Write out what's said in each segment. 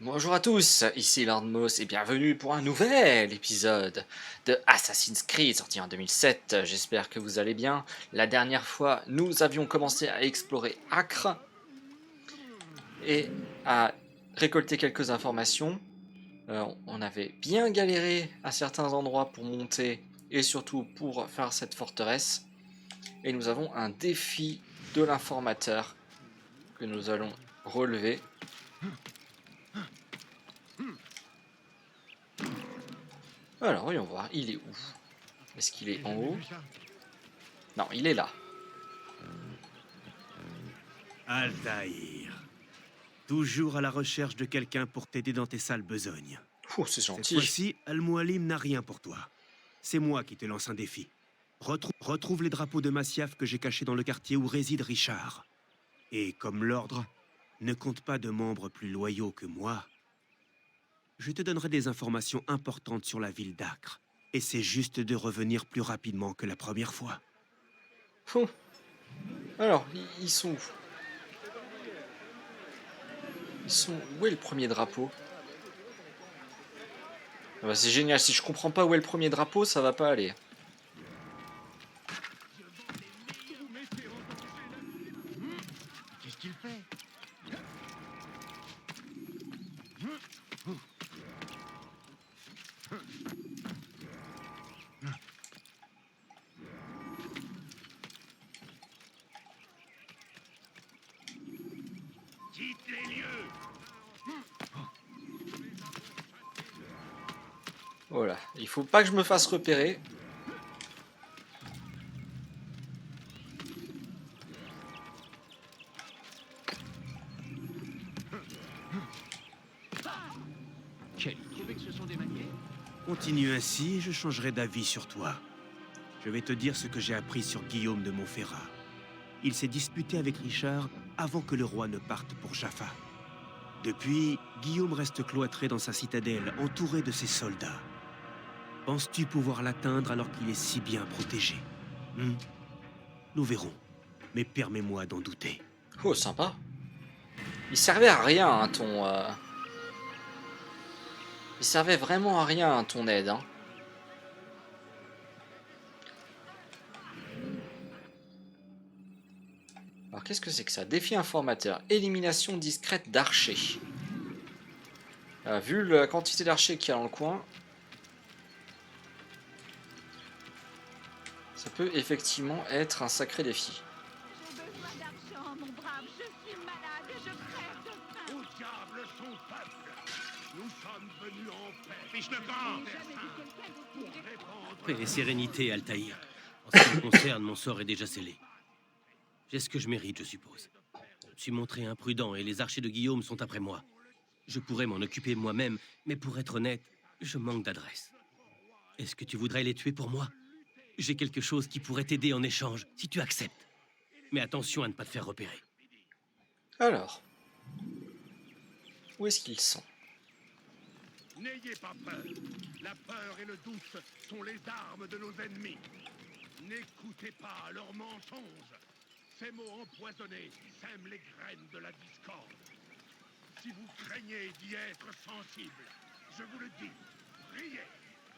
Bonjour à tous, ici Lord Moss et bienvenue pour un nouvel épisode de Assassin's Creed sorti en 2007. J'espère que vous allez bien. La dernière fois, nous avions commencé à explorer Acre et à récolter quelques informations. On avait bien galéré à certains endroits pour monter et surtout pour faire cette forteresse. Et nous avons un défi de l'informateur que nous allons relever. Alors, voyons voir, il est où? Est-ce qu'il est en haut? Non, il est là. Altaïr, toujours à la recherche de quelqu'un pour t'aider dans tes sales besognes. Oh, c'est Cette gentil. fois-ci, Al-Mualim n'a rien pour toi. C'est moi qui te lance un défi. Retrouve les drapeaux de Masyaf que j'ai cachés dans le quartier où réside Richard. Et comme l'ordre ne compte pas de membres plus loyaux que moi, je te donnerai des informations importantes sur la ville d'Acre. Et c'est juste de revenir plus rapidement que la première fois. Oh. Alors, ils sont où? Ils sont... Où est le premier drapeau? Ah bah, c'est génial, si je comprends pas où est le premier drapeau, ça va pas aller. Qu'est-ce qu'il fait? Quitte les lieux. Voilà, il faut pas que je me fasse repérer. Quel Vous trouvez que ce sont des manières? Continue ainsi et je changerai d'avis sur toi. Je vais te dire ce que j'ai appris sur Guillaume de Montferrat. Il s'est disputé avec Richard avant que le roi ne parte pour Jaffa. Depuis, Guillaume reste cloîtré dans sa citadelle, entouré de ses soldats. Penses-tu pouvoir l'atteindre alors qu'il est si bien protégé? Nous verrons, mais permets-moi d'en douter. Oh, sympa. Il servait à rien, hein, ton... Il servait vraiment à rien, hein, ton aide, hein. Alors, qu'est-ce que c'est que ça? Défi informateur. Élimination discrète d'archers. Vu la quantité d'archers qu'il y a dans le coin, ça peut effectivement être un sacré défi. J'ai besoin d'argent, mon brave. Je suis malade et je crève de faim. Au diable son peuple. Nous sommes venus en paix. Fiche le camp. Jamais vu quelqu'un d'aussi irréprochable. Paix et sérénité, Altaïr. En ce qui me concerne, mon sort est déjà scellé. J'ai ce que je mérite, je suppose. Je me suis montré imprudent et les archers de Guillaume sont après moi. Je pourrais m'en occuper moi-même, mais pour être honnête, je manque d'adresse. Est-ce que tu voudrais les tuer pour moi? J'ai quelque chose qui pourrait t'aider en échange, si tu acceptes. Mais attention à ne pas te faire repérer. Alors, où est-ce qu'ils sont? N'ayez pas peur. La peur et le doute sont les armes de nos ennemis. N'écoutez pas leurs mensonges. Ces mots empoisonnés sèment les graines de la discorde. Si vous craignez d'y être sensible, je vous le dis, priez,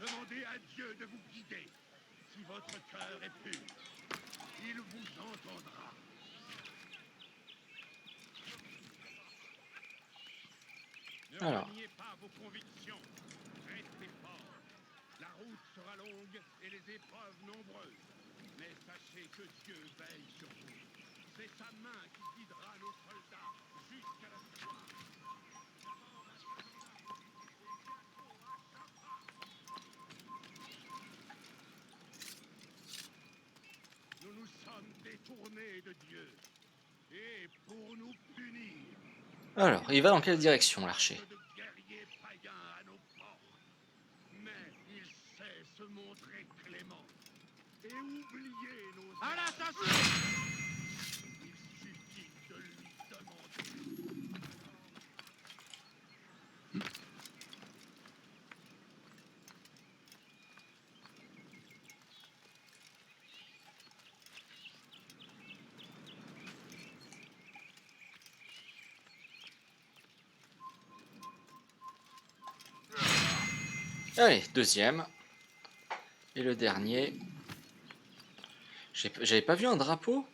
demandez à Dieu de vous guider. Si votre cœur est pur, il vous entendra. Ne Alors. reniez pas vos convictions. Restez forts. La route sera longue et les épreuves nombreuses. Mais sachez que Dieu veille sur vous. C'est sa main qui guidera nos soldats jusqu'à la victoire. Nous nous sommes détournés de Dieu. Et pour nous punir, Alors, il va dans quelle direction, l'archer? de guerriers païens à nos portes. Mais il sait se montrer clément et oublier nos à l'assassin. Il suffit de lui demander. Allez, deuxième. Et le dernier. J'avais pas vu un drapeau?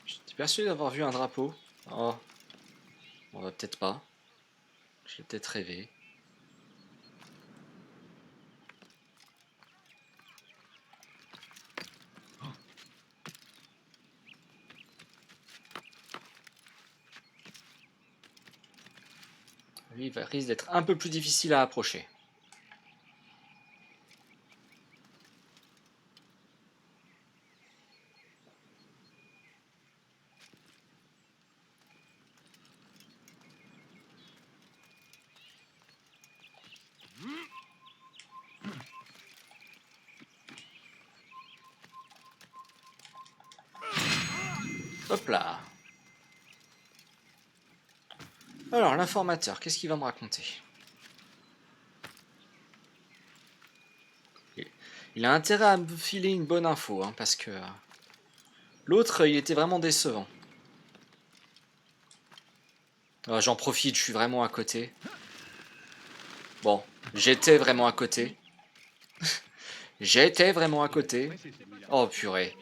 J'étais persuadé d'avoir vu un drapeau. Oh, on va peut-être pas. J'ai peut-être rêvé. Lui, il risque d'être un peu plus difficile à approcher. Hop là. Alors, l'informateur, qu'est-ce qu'il va me raconter? Il a intérêt à me filer une bonne info, hein, parce que l'autre, il était vraiment décevant. J'en profite, je suis vraiment à côté. Bon, j'étais vraiment à côté. J'étais vraiment à côté. Oh purée.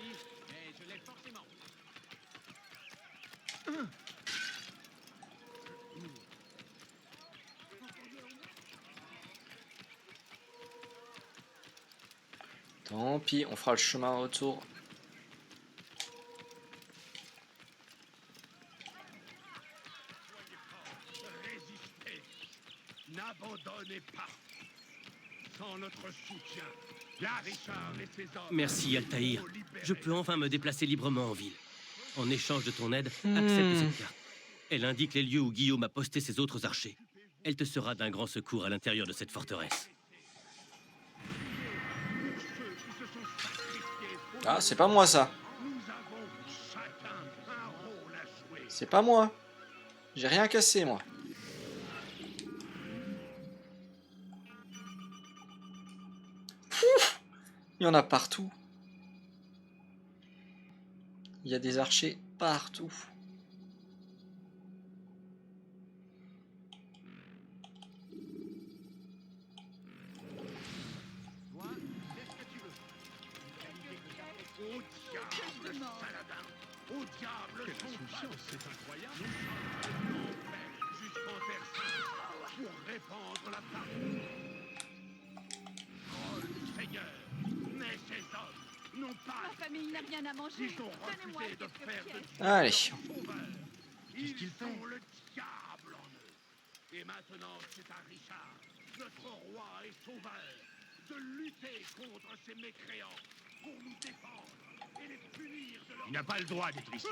Tant pis, on fera le chemin retour. Résistez. N'abandonnez pas. Sans notre soutien, Richard et ses hommes... Merci, Altaïr. seront libérés. Je peux enfin me déplacer librement en ville. En échange de ton aide, accepte cette carte. Elle indique les lieux où Guillaume a posté ses autres archers. Elle te sera d'un grand secours à l'intérieur de cette forteresse. Ceux qui se sont sacrifiés pour Ah, c'est pas moi ça. nous avons chacun un rôle à jouer. C'est pas moi. J'ai rien cassé moi. Ouf, il y en a partout. Il y a des archers partout. Au diable, Saladin! Au diable, son c'est incroyable! Nous sommes en paix jusqu'en Terre Sainte pour répandre la parole. Oh, le Seigneur! Mais ces hommes n'ont pas... Ma famille n'a rien à manger. Ils ont Donnez-moi refusé de quelques faire de pièces. Dieu Allez. sauveur. Ils ont le diable en eux. Et maintenant, c'est à Richard, notre roi et sauveur, de lutter contre ces mécréants pour nous défendre et les punir de leur... Il n'a pas le droit d'être ici. Ne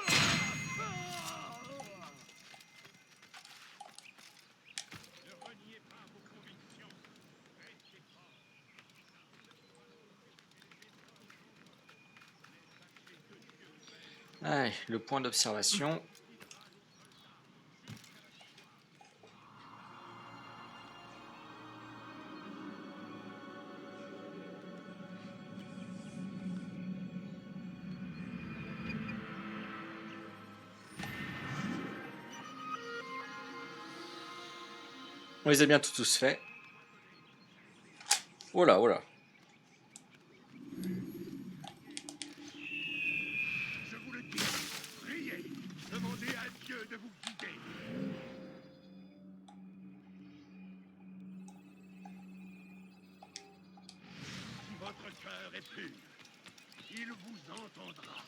reniez pas vos convictions. Restez forts. Allez, le point d'observation. On les a bientôt tous faits. Oh là, oh là. Je vous le dis, priez, demandez à Dieu de vous guider. Si votre cœur est pur, il vous entendra.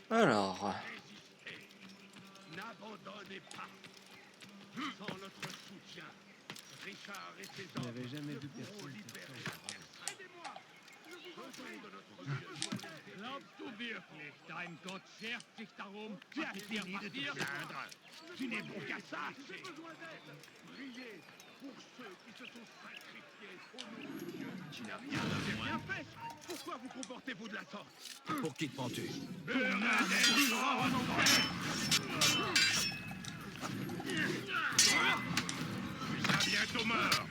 Alors, Résistez. N'abandonnez pas. Sans notre soutien, Richard et ses hommes n'avais jamais ne vu pourront personne libérer faire la Terre Sainte. Aidez-moi. Faisons de notre mieux. Glaubst du wirklich, dein Gott schert sich darum, Tu as mit fini dir de te passiert? plaindre. Tu n'es bon qu'à ça. J'ai besoin d'aide. Priez pour ceux qui se sont sacrifiés au nom de Dieu. Tu n'as rien fait. Pourquoi vous comportez-vous de la sorte? Pour qui te prends-tu? Tu seras bientôt mort.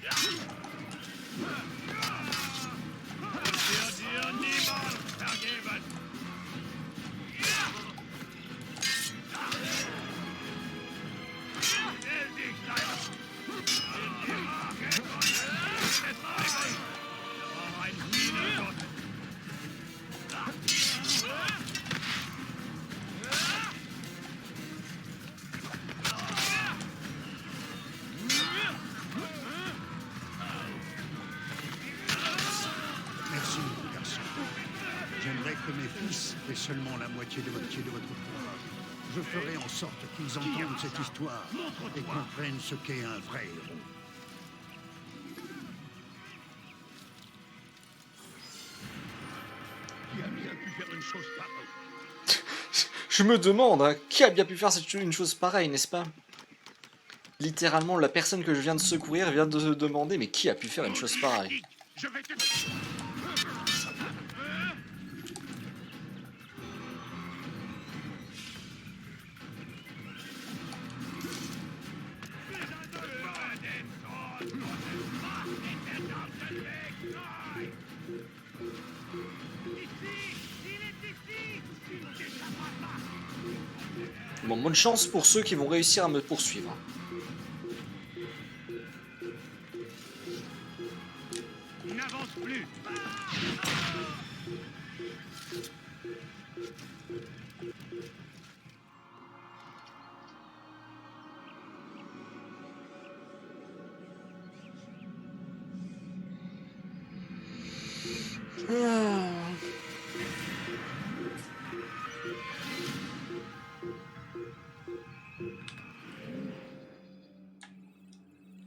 seulement la moitié de votre courage. Je ferai en sorte qu'ils entendent cette histoire et comprennent ce qu'est un vrai héros. Qui a bien pu faire une chose pareille? Je me demande, hein, qui a bien pu faire une chose pareille, n'est-ce pas? Littéralement, la personne que je viens de secourir vient de se demander, mais qui a pu faire une chose pareille? Je vais te... Bon, bonne chance pour ceux qui vont réussir à me poursuivre. N'avance plus.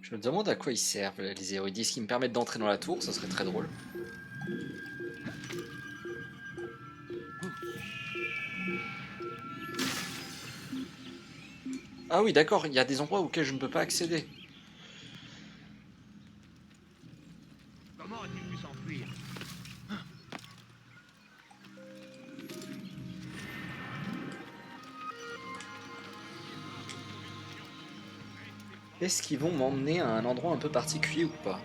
Je me demande à quoi ils servent, les érudits qui me permettent d'entrer dans la tour, ça serait très drôle. Ah oui, d'accord, il y a des endroits auxquels je ne peux pas accéder. Comment a-t-il pu s'enfuir? Est-ce qu'ils vont m'emmener à un endroit un peu particulier ou pas?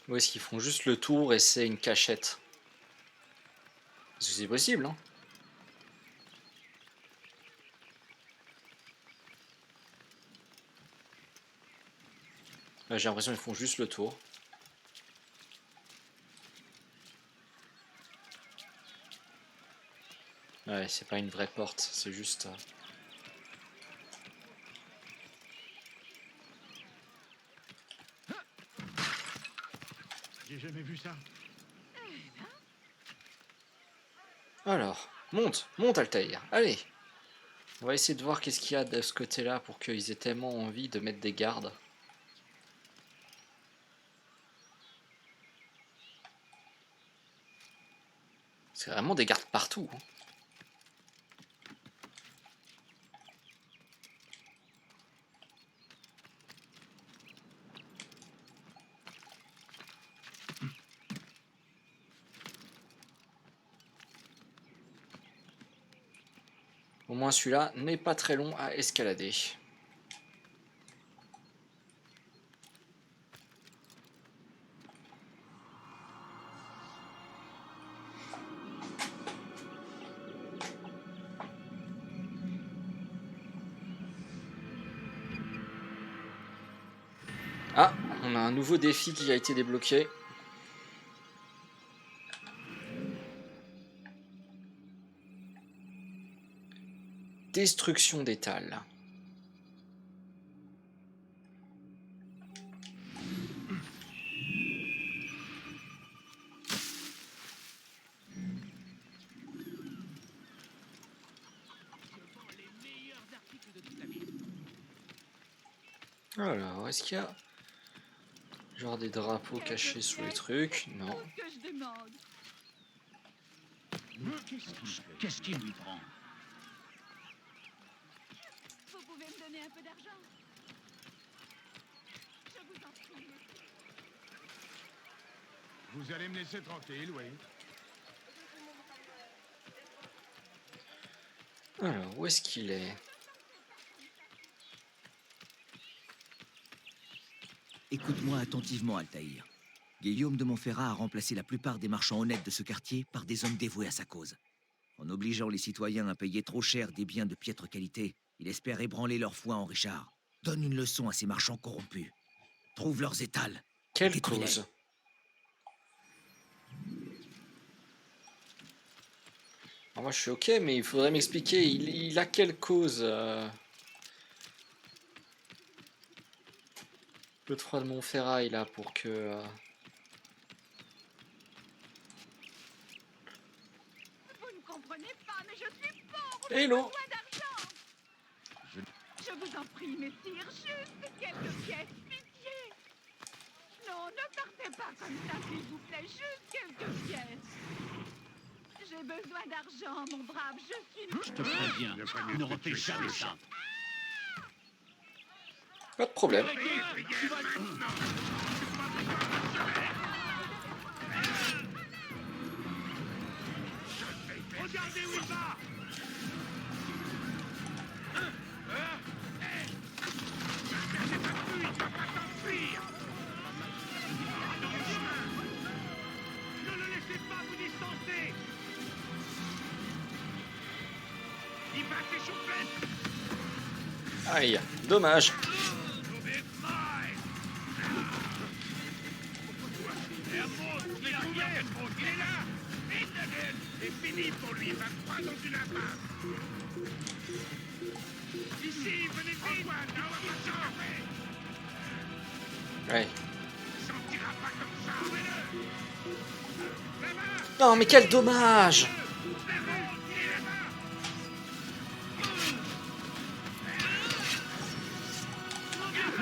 Ou est-ce qu'ils font juste le tour et c'est une cachette? Parce que c'est possible, hein? Ouais, j'ai l'impression qu'ils font juste le tour. Ouais, c'est pas une vraie porte, c'est juste... J'ai jamais vu ça. Alors, monte Altaïr, allez! On va essayer de voir qu'est-ce qu'il y a de ce côté-là pour qu'ils aient tellement envie de mettre des gardes. C'est vraiment des gardes partout, hein. Au moins celui-là n'est pas très long à escalader. Ah, on a un nouveau défi qui a été débloqué. Destruction d'étal. Alors, est-ce qu'il y a genre des drapeaux cachés sous les trucs? Non. Ce que je demande. Qu'est-ce qui lui prend? Vous pouvez me donner un peu d'argent? Je vous en prie. Vous allez me laisser tranquille, oui. Alors, où est-ce qu'il est? Écoute-moi attentivement, Altaïr. Guillaume de Montferrat a remplacé la plupart des marchands honnêtes de ce quartier par des hommes dévoués à sa cause. En obligeant les citoyens à payer trop cher des biens de piètre qualité, il espère ébranler leur foi en Richard. Donne une leçon à ces marchands corrompus. Trouve leurs étals. Quelle Détruis-les. cause? Alors moi je suis ok, mais il faudrait m'expliquer, il a quelle cause Godefroy de Montferrail là pour que... Vous ne comprenez pas, mais je suis pauvre. Hello. J'ai besoin d'argent. Je vous en prie, messire, juste quelques pièces, pitié. Non, ne partez pas comme ça, s'il vous plaît, juste quelques pièces. J'ai besoin d'argent, mon brave, je suis... Je te préviens, ne refais jamais ça. Pas de problème. Regardez où il va. C'est pas plus, il va pas s'enfuir. Ne le laissez pas vous distancer. Il va s'échauffer. Aïe, dommage. Il est là. C'est fini pour lui, il va croire dans une impasse. Ici, venez vite. Antoine, on va pas s'arrêter. Ouais. Il sortira pas comme ça. Trouvez-le. Là-bas. Non mais quel dommage. Là-bas. Il est là-bas.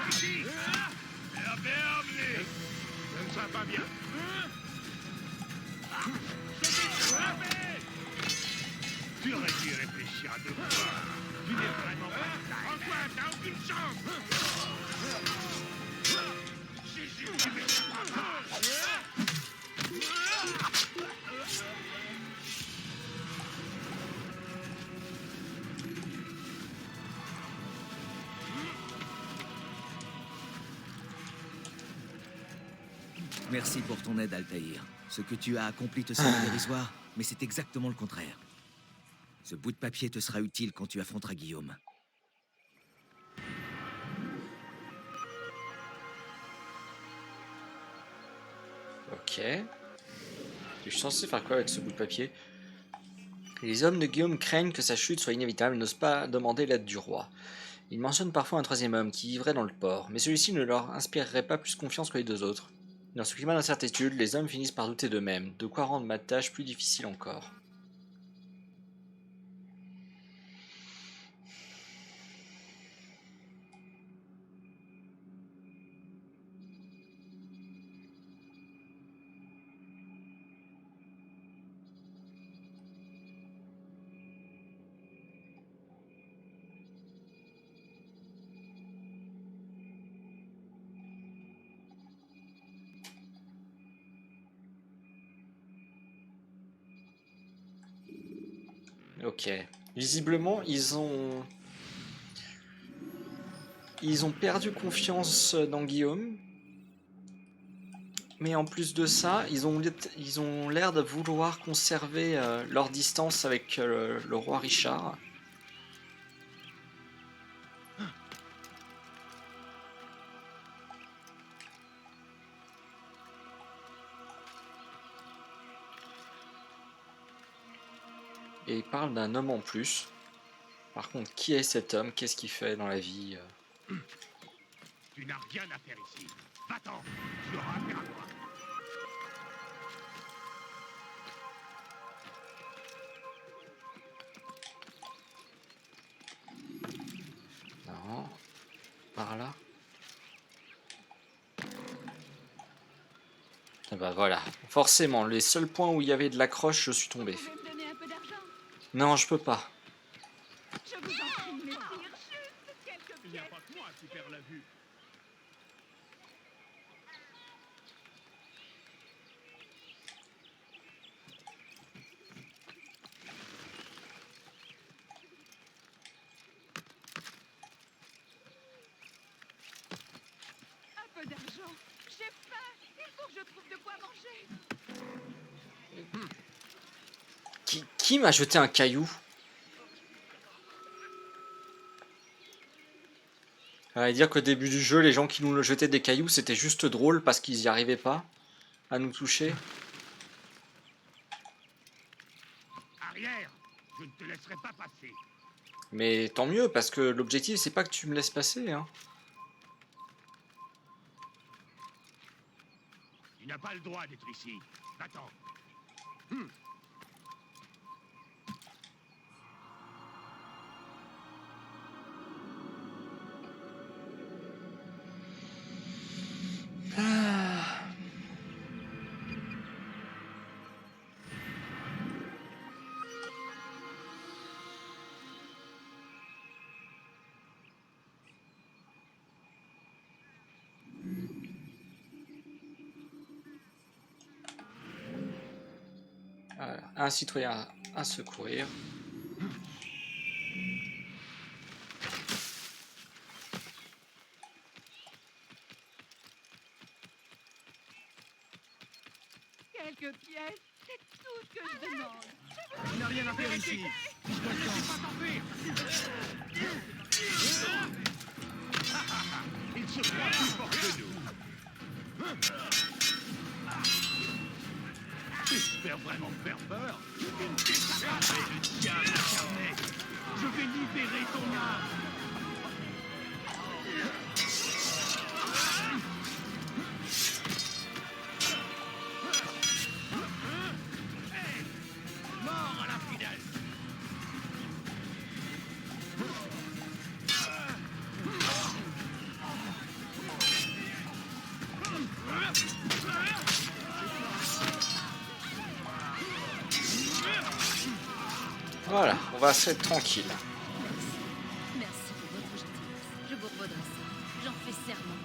Ici. Ça va bien. Tu aurais dû réfléchir à deux fois. Tu n'es vraiment pas taille. Antoine, t'as aucune chance. Jésus, tu m'es pas. Merci pour ton aide, Altaïr. Ce que tu as accompli te semble dérisoire, mais c'est exactement le contraire. Ce bout de papier te sera utile quand tu affronteras Guillaume. Ok. Je suis censé faire quoi avec ce bout de papier? Les hommes de Guillaume craignent que sa chute soit inévitable et n'osent pas demander l'aide du roi. Ils mentionnent parfois un troisième homme qui vivrait dans le port, mais celui-ci ne leur inspirerait pas plus confiance que les deux autres. Dans ce climat d'incertitude, les hommes finissent par douter d'eux-mêmes, de quoi rendre ma tâche plus difficile encore. Ok. Visiblement, ils ont perdu confiance dans Guillaume. Mais en plus de ça, ils ont l'air de vouloir conserver leur distance avec le roi Richard. Et il parle d'un homme en plus. Par contre, qui est cet homme? Qu'est-ce qu'il fait dans la vie? Tu n'as rien à faire ici. Va-t'en. Tu auras affaire à moi. Non. Par là. Ah bah voilà. Forcément, les seuls points où il y avait de l'accroche, je suis tombé. Vous pouvez me donner un peu d'argent? Non, je peux pas. Je vous en prie, messire, juste quelques Il n'y a pièces. pas que moi qui perds la vue. Un peu d'argent. J'ai faim. Il faut que je trouve de quoi manger. Qui m'a jeté un caillou? À dire qu'au début du jeu, les gens qui nous jetaient des cailloux, c'était juste drôle parce qu'ils n'y arrivaient pas à nous toucher. arrière, je ne te laisserai pas passer. Mais tant mieux, parce que l'objectif, c'est pas que tu me laisses passer, hein. Tu n'as pas le droit d'être ici. Va-t'en. Voilà. Un citoyen à secourir. Quelques pièces, c'est tout ce que je demande. Il n'a rien à faire ici. Ne laissez pas t'enfuir. Il se croit plus fort que nous. Tu espères vraiment me faire peur? Une décapade le diable incarné. Je vais libérer ton âme. Mort à l'infidèle. Voilà, on va se être tranquille. Merci pour votre gentillesse. Je vous redresserai ça. J'en fais serment.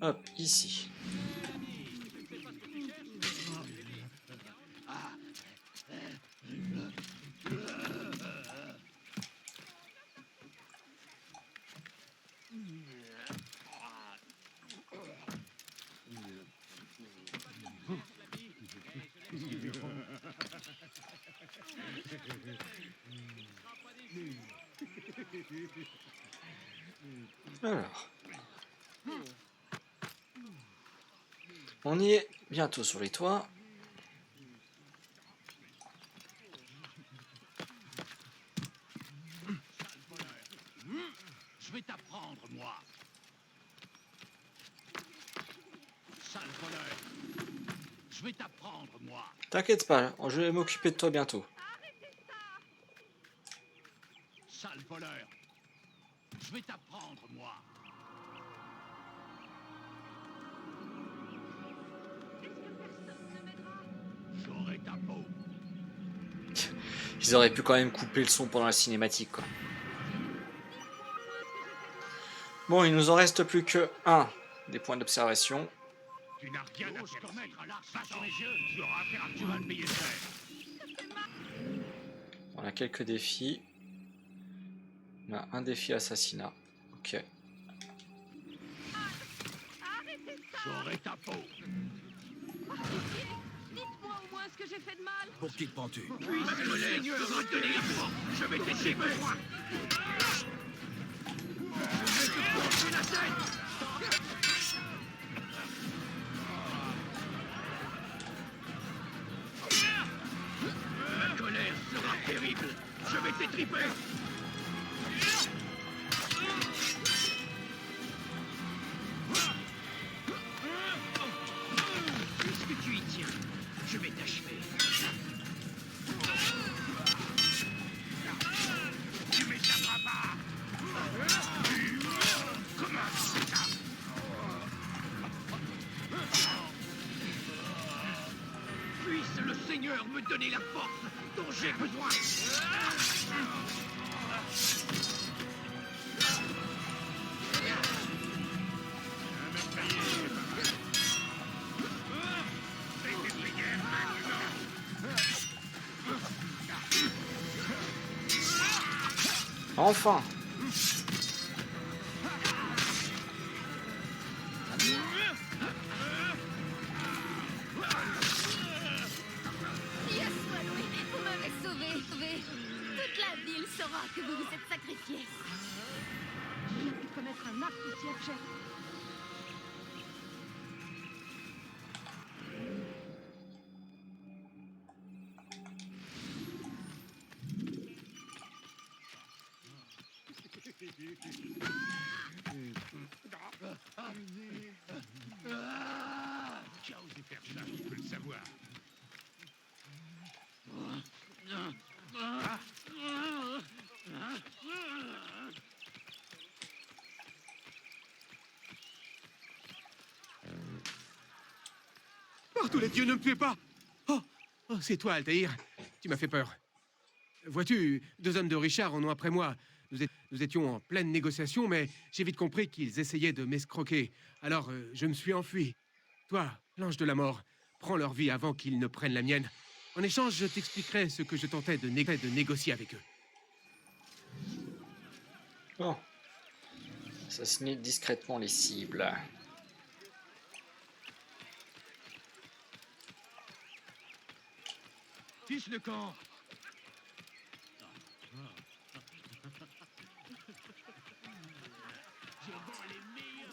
Hop, ici. Alors. On y est bientôt sur les toits. Je vais t'apprendre, moi. Sale voleur. Je vais t'apprendre, moi. T'inquiète pas, je vais m'occuper de toi bientôt. Sale voleur. Je vais t'apprendre, moi. J'aurai ta peau. Ils auraient pu quand même couper le son pendant la cinématique, quoi. Bon, il nous en reste plus que un des points d'observation. Tu n'as rien à te remettre à l'arche. Va sur mes yeux. Tu auras affaire à tu vas le payer cher. On a quelques défis. On a un défi assassinat. Ok. J'aurai ta peau. Dites-moi au moins ce que j'ai fait de mal. Pour qui te prends-tu? Puisse le Seigneur me donner la force. Je vais t'aider besoin. Je vais te trancher la tête. Ma colère sera terrible. Je vais t'étriper. Puisque tu y tiens, je vais t'achever. Tu m'échapperas pas. Comment ça? Puisse le Seigneur me donner la force dont j'ai besoin. Enfin! Yes, Louis, vous m'avez sauvé. Toute la ville saura que vous vous êtes sacrifié. Je n'ai pu commettre un acte aussi abject. Qui a osé faire ça, je peux le savoir. Par tous les dieux, ne me tuez pas! Oh, c'est toi, Altaïr. Tu m'as fait peur. Vois-tu, 2 hommes de Richard en ont après moi. Nous étions en pleine négociation, mais j'ai vite compris qu'ils essayaient de m'escroquer. Alors, je me suis enfui. Toi, l'ange de la mort, prends leur vie avant qu'ils ne prennent la mienne. En échange, je t'expliquerai ce que je tentais de négocier avec eux. Bon. Assassiner discrètement les cibles. Fiche le camp. Je vends les meilleurs.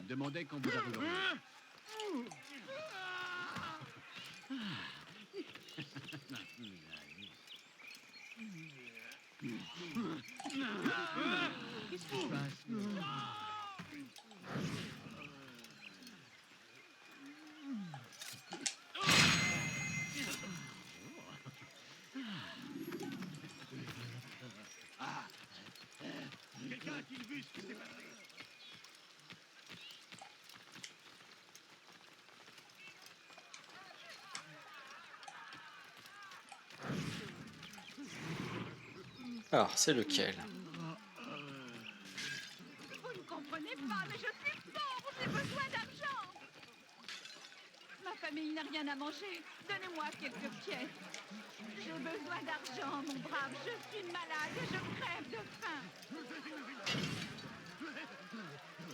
Demandez quand vous arriverez. Qu'est-ce qui se passe? Quelqu'un a-t-il vu ce qui s'est passé? Alors, c'est lequel? Vous ne comprenez pas, mais je suis pauvre, j'ai besoin d'argent. Ma famille n'a rien à manger. Donnez-moi quelques pièces. J'ai besoin d'argent, mon brave. Je suis malade et je crève de faim.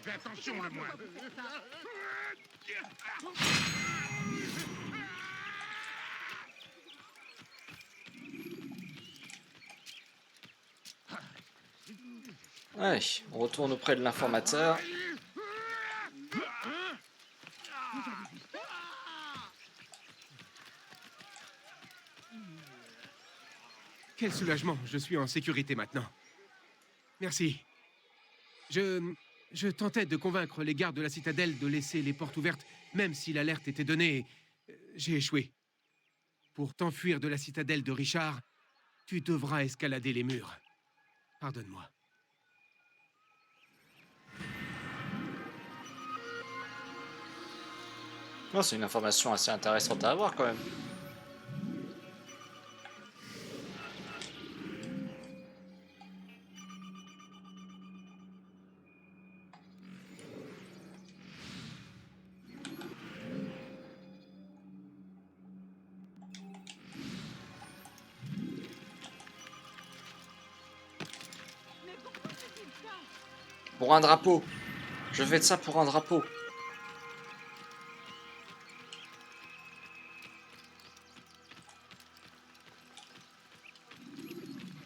Fais attention, le moins. Pourquoi vous faites ça? Ouais, on retourne auprès de l'informateur. Quel soulagement, je suis en sécurité maintenant. Merci. Je tentais de convaincre les gardes de la citadelle de laisser les portes ouvertes, même si l'alerte était donnée. J'ai échoué. Pour t'enfuir de la citadelle de Richard, tu devras escalader les murs. Pardonne-moi. Oh, c'est une information assez intéressante à avoir quand même. Mais pourquoi fait-il ça? Pour un drapeau. Je fais de ça pour un drapeau.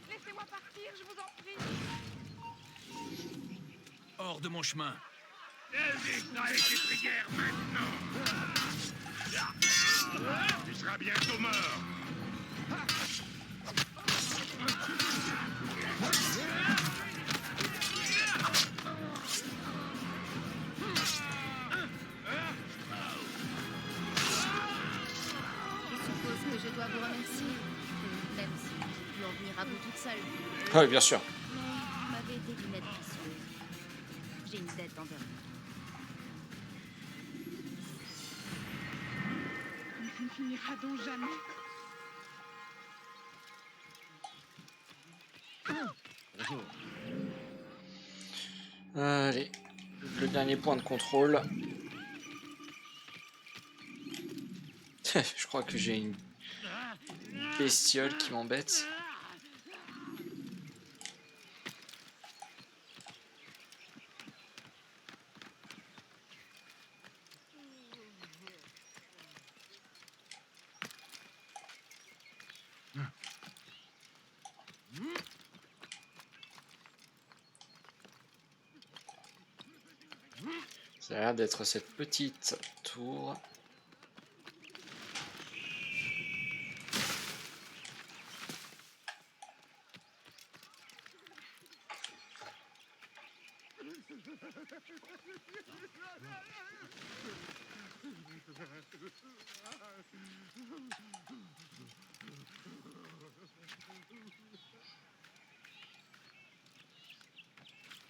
Laissez-moi partir, je vous en prie. Hors de mon chemin. Évite avec tes prières maintenant. Tu seras bientôt mort. Je suppose que je dois vous remercier. Même si j'ai dû en venir à bout toute seule. Oui, bien sûr. Mais vous m'avez été d'une aide précieuse. J'ai une dette envers vous. Mais ça ne finira donc jamais. Allez, le dernier point de contrôle. Je crois que j'ai une bestiole qui m'embête. Ça a l'air d'être cette petite tour.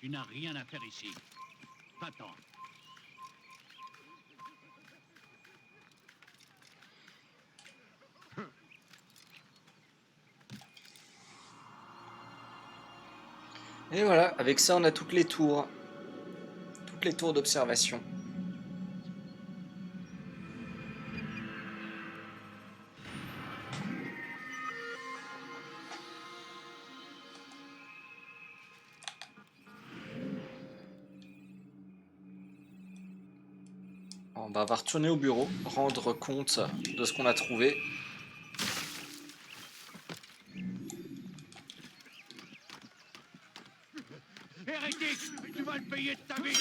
Tu n'as rien à faire ici. Va-t'en. Et voilà, avec ça on a toutes les tours. Toutes les tours d'observation. On va retourner au bureau, rendre compte de ce qu'on a trouvé. Hérétique, tu vas le payer de ta vie.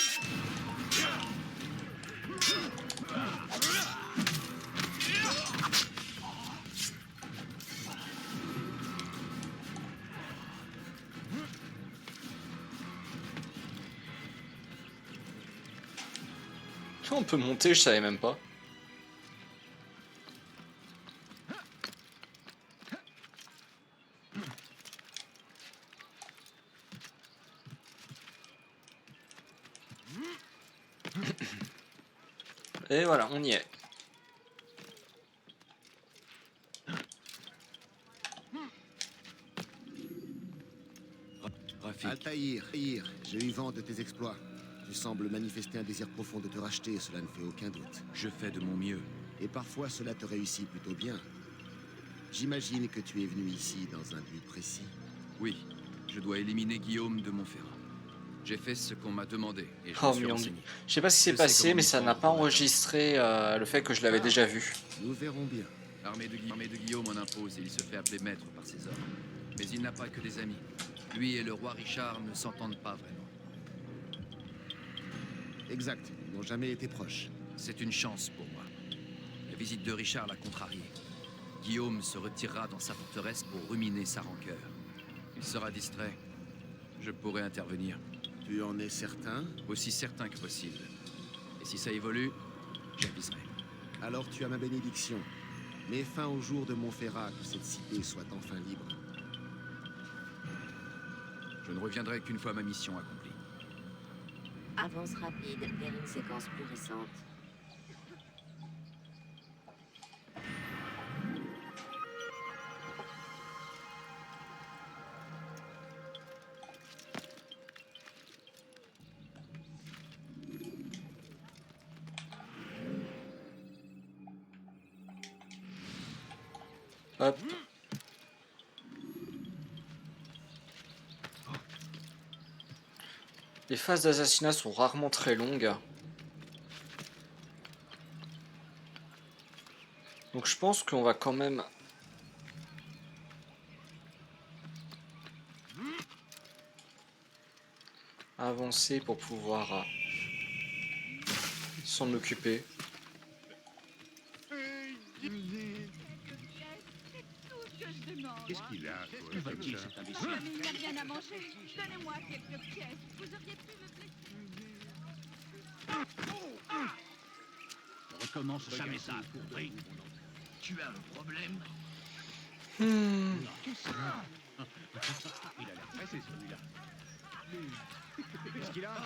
On peut monter, je savais même pas. Et voilà, on y est. Altaïr, j'ai eu vent de tes exploits. Tu sembles manifester un désir profond de te racheter, cela ne fait aucun doute. Je fais de mon mieux. Et parfois cela te réussit plutôt bien. J'imagine que tu es venu ici dans un but précis. Oui, je dois éliminer Guillaume de Montferrat. J'ai fait ce qu'on m'a demandé et je Oh me suis merde. renseigné. Je sais pas si c'est Je sais passé, comment mais m'y ça n'a prendre pas pour la enregistré le fait que je l'avais déjà vu. Nous verrons bien. L'armée de Guillaume en impose et il se fait appeler maître par ses hommes. Mais il n'a pas que des amis. Lui et le roi Richard ne s'entendent pas vraiment. Exact, ils n'ont jamais été proches. C'est une chance pour moi. La visite de Richard l'a contrarié. Guillaume se retirera dans sa forteresse pour ruminer sa rancœur. Il sera distrait. Je pourrai intervenir. Tu en es certain? Aussi certain que possible. Et si ça évolue, j'aviserai. Alors tu as ma bénédiction. Mets fin au jour de Montferrat, que cette cité soit enfin libre. Je ne reviendrai qu'une fois ma mission accomplie. Avance rapide vers une séquence plus récente. Hop. Les phases d'assassinat sont rarement très longues. Donc je pense qu'on va quand même avancer pour pouvoir s'en occuper. Qu'est-ce qu'il a, Que va-t-il, cet imbécile? Mais il n'a rien à manger. Donnez-moi quelques pièces. Vous auriez pu me placer. On recommence jamais ça, pourri. Tu as un problème? Qu'est-ce que c'est? Il a l'air pressé, celui-là. Qu'est-ce qu'il a?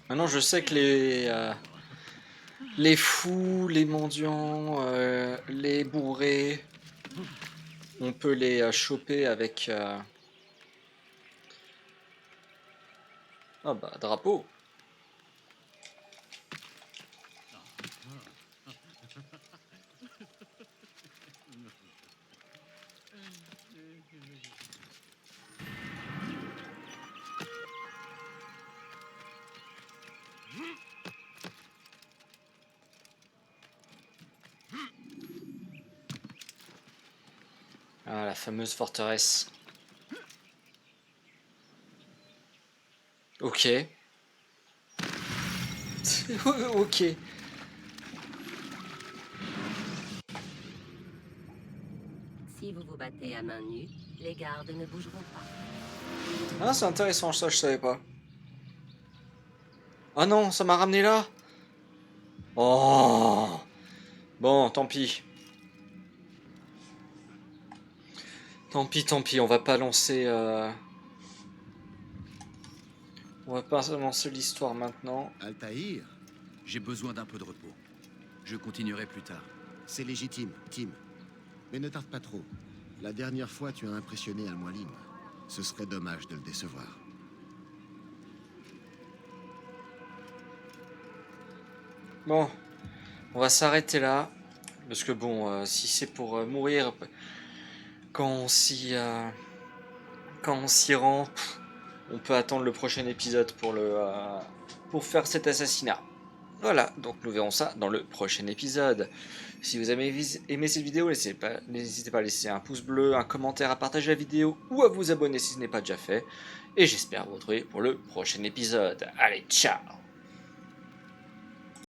Maintenant je sais que les fous, les mendiants, les bourrés, on peut les choper avec... Ah bah, drapeau. fameuse forteresse. Ok. Ok. Si vous vous battez à main nue, les gardes ne bougeront pas. Ah, c'est intéressant, ça je savais pas. Ah non, ça m'a ramené là. Oh. Bon, tant pis. Tant pis, on va pas lancer... On va pas lancer l'histoire maintenant. Altaïr, J'ai besoin d'un peu de repos. Je continuerai plus tard. c'est légitime, Tim. Mais ne tarde pas trop. La dernière fois, tu as impressionné Al-Mualim. Ce serait dommage de le décevoir. Bon, on va s'arrêter là. Parce que bon, si c'est pour mourir quand on s'y rend, on peut attendre le prochain épisode pour faire cet assassinat. Voilà, donc nous verrons ça dans le prochain épisode. Si vous avez aimé cette vidéo, n'hésitez pas à laisser un pouce bleu, un commentaire, à partager la vidéo ou à vous abonner si ce n'est pas déjà fait. Et j'espère vous retrouver pour le prochain épisode. Allez, ciao!